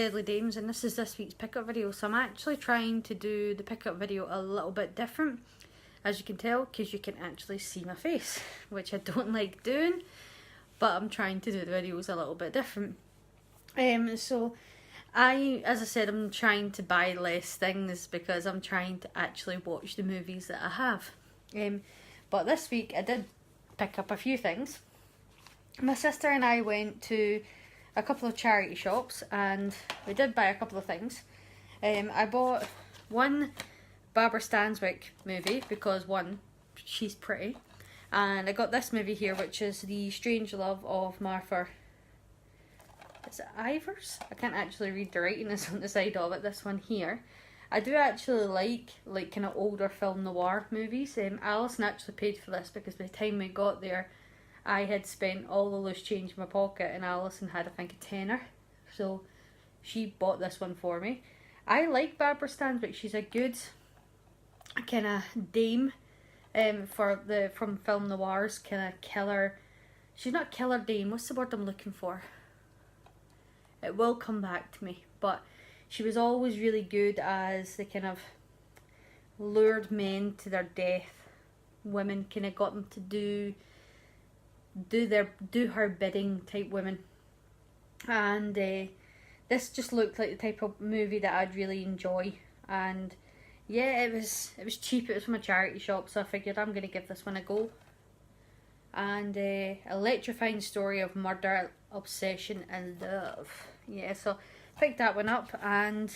Deadly Dames, and this is this week's pickup video. So I'm actually trying to do the pickup video a little bit different, as you can tell, because you can actually see my face, which I don't like doing, but I'm trying to do the videos a little bit different. So as I said, I'm trying to buy less things because I'm trying to actually watch the movies that I have. But this week I did pick up a few things. My sister and I went to a couple of charity shops and we did buy a couple of things. I bought one Barbara Stanwyck movie because one, she's pretty, and I got this movie here, which is The Strange Love of Martha. Is it Ivers? I can't actually read the writing that's on the side of it. This one here. I do actually like kind of older film noir movies. Alison actually paid for this because by the time we got there, I had spent all the loose change in my pocket and Alison had, I think, a tenner. So she bought this one for me. I like Barbara Stanwyck. She's a good kind of dame from film noirs, kind of killer. She's not killer dame. What's the word I'm looking for? It will come back to me. But she was always really good as the kind of lured men to their death. Women kind of got them to do her bidding type women. And this just looked like the type of movie that I'd really enjoy. And yeah, it was cheap. It was from a charity shop, so I figured I'm going to give this one a go. And electrifying story of murder, obsession and love. Yeah, so picked that one up. And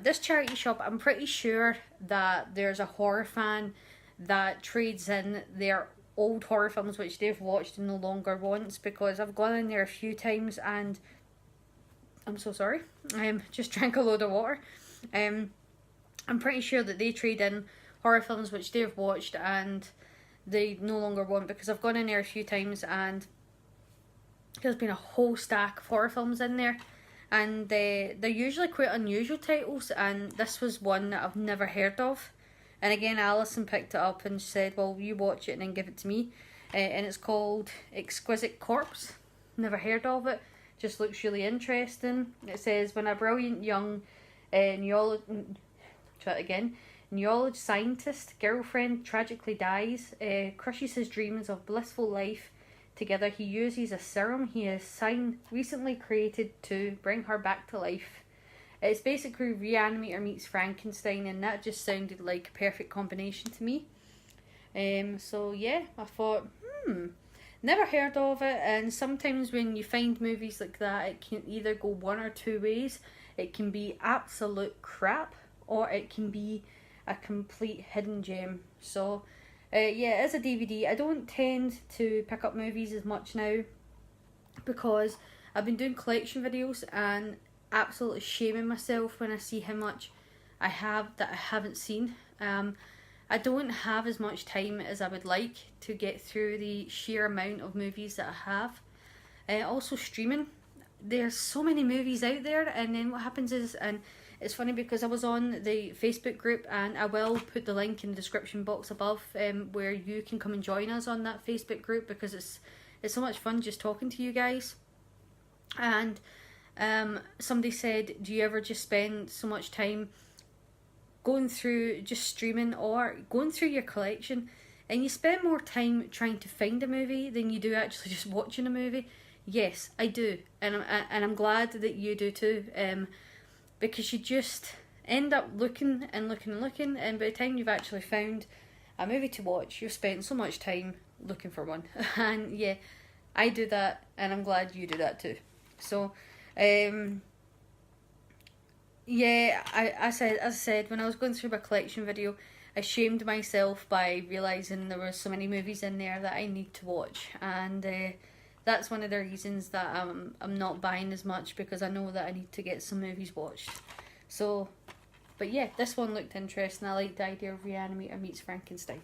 this charity shop, I'm pretty sure that there's a horror fan that trades in their old horror films which they've watched and no longer wants, because I've gone in there a few times and I'm so sorry, just drank a load of water. I'm pretty sure that they trade in horror films which they've watched and they no longer want, because I've gone in there a few times and there's been a whole stack of horror films in there, and they're usually quite unusual titles, and this was one that I've never heard of. And again, Alison picked it up and said, well, you watch it and then give it to me. And it's called Exquisite Corpse. Never heard of it. Just looks really interesting. It says, when a brilliant young neurologist scientist girlfriend tragically dies, crushes his dreams of blissful life together, he uses a serum he has recently created to bring her back to life. It's basically Reanimator meets Frankenstein, and that just sounded like a perfect combination to me. So yeah, I thought, never heard of it. And sometimes when you find movies like that, it can either go one or two ways. It can be absolute crap, or it can be a complete hidden gem. So yeah, as a DVD, I don't tend to pick up movies as much now because I've been doing collection videos and absolutely shaming myself when I see how much I have that I haven't seen. I don't have as much time as I would like to get through the sheer amount of movies that I have. Also streaming, there's so many movies out there, and then what happens is, and it's funny because I was on the Facebook group, and I will put the link in the description box above where you can come and join us on that Facebook group, because it's so much fun just talking to you guys. And somebody said, do you ever just spend so much time going through just streaming or going through your collection, and you spend more time trying to find a movie than you do actually just watching a movie? Yes, I do, and I'm glad that you do too, because you just end up looking and looking and looking, and by the time you've actually found a movie to watch, you've spent so much time looking for one. And yeah, I do that, and I'm glad you do that too. So yeah, as I said, when I was going through my collection video, I shamed myself by realising there were so many movies in there that I need to watch, and that's one of the reasons that I'm not buying as much, because I know that I need to get some movies watched. So, but yeah, this one looked interesting. I like the idea of Reanimator meets Frankenstein.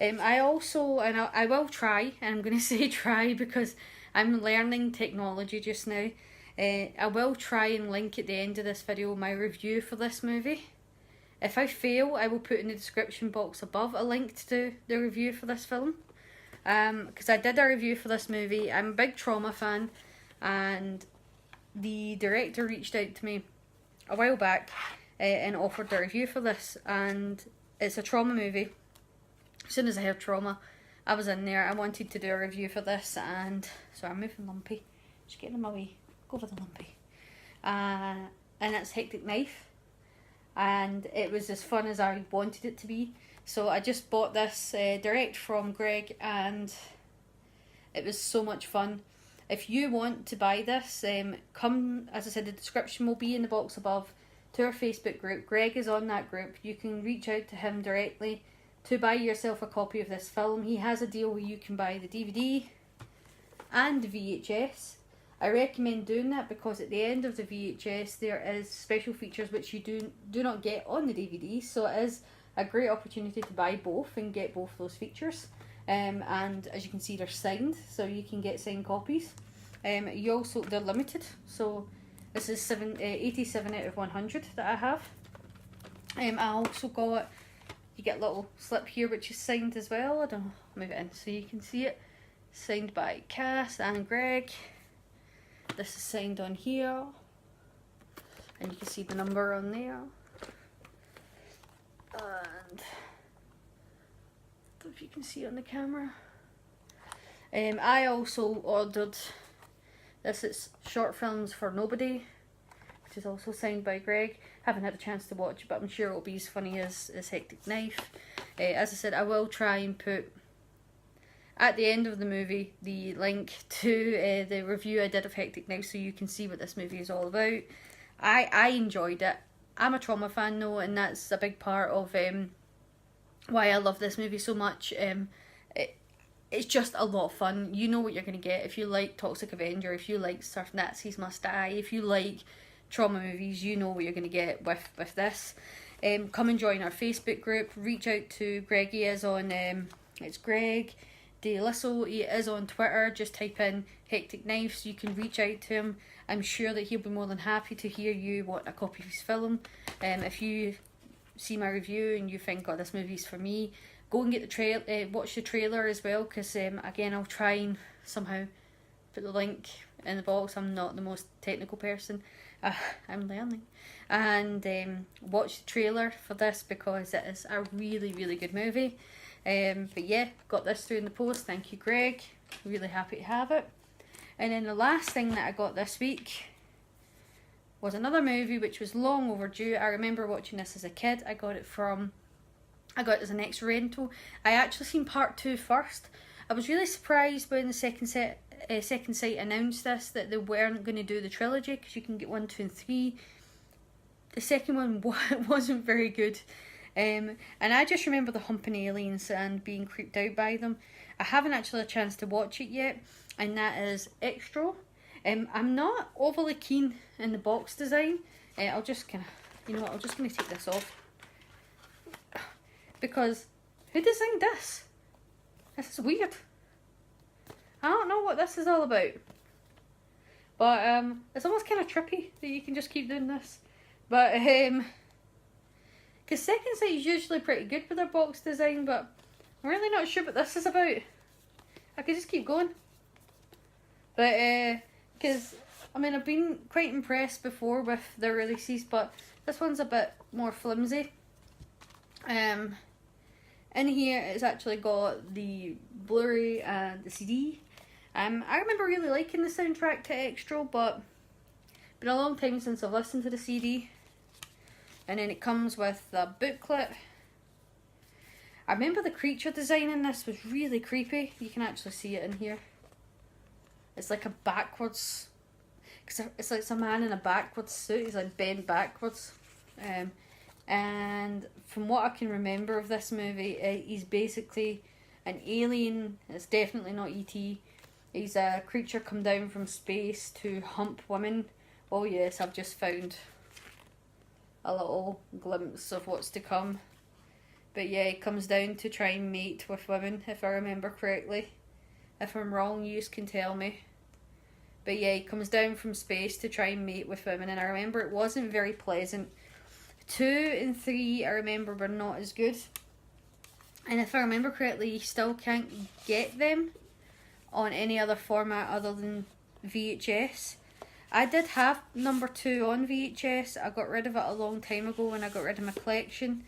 I also, and I will try, and I'm going to say try because I'm learning technology just now. I will try and link at the end of this video my review for this movie. If I fail, I will put in the description box above a link to the review for this film. Because I did a review for this movie. I'm a big Trauma fan, and the director reached out to me a while back and offered a review for this, and it's a trauma movie. As soon as I heard trauma, I was in there. I wanted to do a review for this, and sorry, I'm moving Lumpy. Just getting in my way. Go over the Lumpy. And it's Hectic Knife, and it was as fun as I wanted it to be. So I just bought this direct from Greg, and it was so much fun. If you want to buy this, come, as I said, the description will be in the box above, to our Facebook group. Greg is on that group. You can reach out to him directly to buy yourself a copy of this film. He has a deal where you can buy the DVD and VHS. I recommend doing that because at the end of the VHS there is special features which you do not get on the DVD, so it is a great opportunity to buy both and get both those features. And as you can see, they're signed, so you can get signed copies. They're limited, so this is 87 out of 100 that I have. I also got, you get a little slip here which is signed as well. I don't know, I'll move it in so you can see it. Signed by Cass and Greg. This is signed on here, and you can see the number on there. And I don't know if you can see it on the camera. I also ordered this. It's Short Films for Nobody, which is also signed by Greg. Haven't had a chance to watch it, but I'm sure it'll be as funny as Hectic Knife. As I said, I will try and put at the end of the movie the link to the review I did of Hectic Knife, so you can see what this movie is all about. I enjoyed it. I'm a trauma fan though, and that's a big part of why I love this movie so much. It's just a lot of fun. You know what you're going to get. If you like Toxic Avenger, if you like Surf Nazis Must Die, if you like trauma movies, you know what you're going to get with this. Come and join our Facebook group. Reach out to Greg. He is on, it's Greg DeLisso. He is on Twitter. Just type in Hectic Knives. You can reach out to him. I'm sure that he'll be more than happy to hear you want a copy of his film. If you see my review and you think, oh, this movie's for me, go and get the watch the trailer as well, because again, I'll try and somehow put the link in the box. I'm not the most technical person. I'm learning. And watch the trailer for this because it is a really, really good movie. But yeah, got this through in the post. Thank you, Greg. Really happy to have it. And then the last thing that I got this week was another movie which was long overdue. I remember watching this as a kid. I got it as an ex rental. I actually seen part 2 first. I was really surprised when the second site announced this, that they weren't going to do the trilogy, because you can get 1, 2 and 3. The second one wasn't very good. And I just remember the humping aliens and being creeped out by them. I haven't actually had a chance to watch it yet, and that is Extra. I'm not overly keen in the box design. I'll just kind of, you know what, I'm just going to take this off. Because who designed this? This is weird. I don't know what this is all about. But it's almost kind of trippy that you can just keep doing this. But because Second Sight is usually pretty good with their box design, but I'm really not sure what this is about. I could just keep going. But because I mean, I've been quite impressed before with their releases, but this one's a bit more flimsy. In here it's actually got the Blu-ray and the CD. I remember really liking the soundtrack to Extra, but it's been a long time since I've listened to the CD. And then it comes with the booklet. I remember the creature design in this was really creepy. You can actually see it in here. It's like a backwards, because it's like a man in a backwards suit. He's like bent backwards. And from what I can remember of this movie, he's basically an alien. It's definitely not E.T. He's a creature come down from space to hump women. Oh yes, I've just found a little glimpse of what's to come. But yeah, he comes down to try and mate with women, if I remember correctly. If I'm wrong, you can tell me. But yeah, he comes down from space to try and mate with women, and I remember it wasn't very pleasant. 2 and 3, I remember, were not as good. And if I remember correctly, you still can't get them on any other format other than VHS. I did have number 2 on VHS. I got rid of it a long time ago when I got rid of my collection.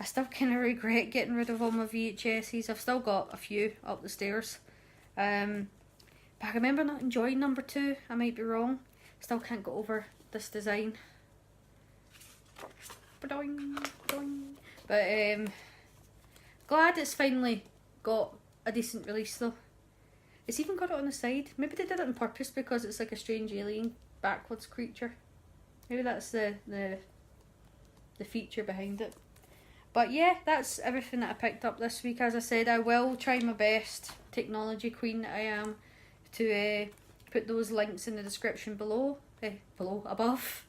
I still kind of regret getting rid of all my VHSs. I've still got a few up the stairs. But I remember not enjoying number 2. I might be wrong. Still can't get over this design. But glad it's finally got a decent release though. It's even got it on the side. Maybe they did it on purpose because it's like a strange alien backwards creature. Maybe that's the feature behind it. But yeah, that's everything that I picked up this week. As I said, I will try my best, technology queen that I am, to put those links in the description below. Above.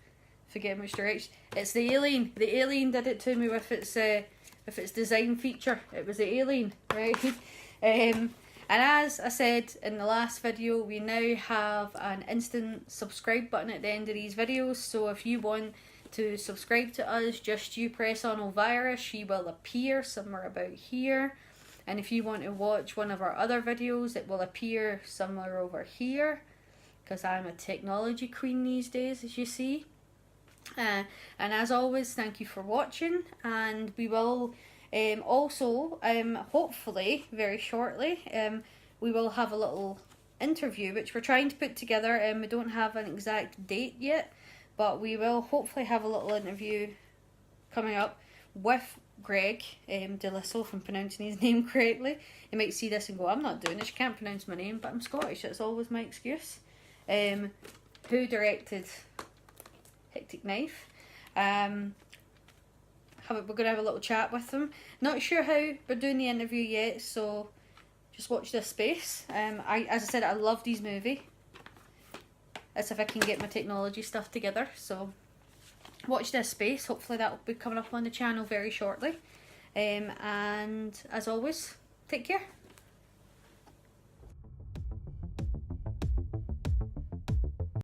Forget which direction. It's the alien. The alien did it to me with its design feature. It was the alien, right? And as I said in the last video, we now have an instant subscribe button at the end of these videos. So if you want to subscribe to us, just you press on Elvira. She will appear somewhere about here. And if you want to watch one of our other videos, it will appear somewhere over here. Because I'm a technology queen these days, as you see. And as always, thank you for watching. And we will also, hopefully, very shortly, we will have a little interview, which we're trying to put together. We don't have an exact date yet, but we will hopefully have a little interview coming up with Greg Delisso, if I'm pronouncing his name correctly. You might see this and go, I'm not doing this, you can't pronounce my name, but I'm Scottish, that's always my excuse. Who directed Hectic Knife. We're going to have a little chat with them. Not sure how we're doing the interview yet, so just watch this space. As I said, I love these movies. As if I can get my technology stuff together, so watch this space. Hopefully that will be coming up on the channel very shortly. And as always, take care.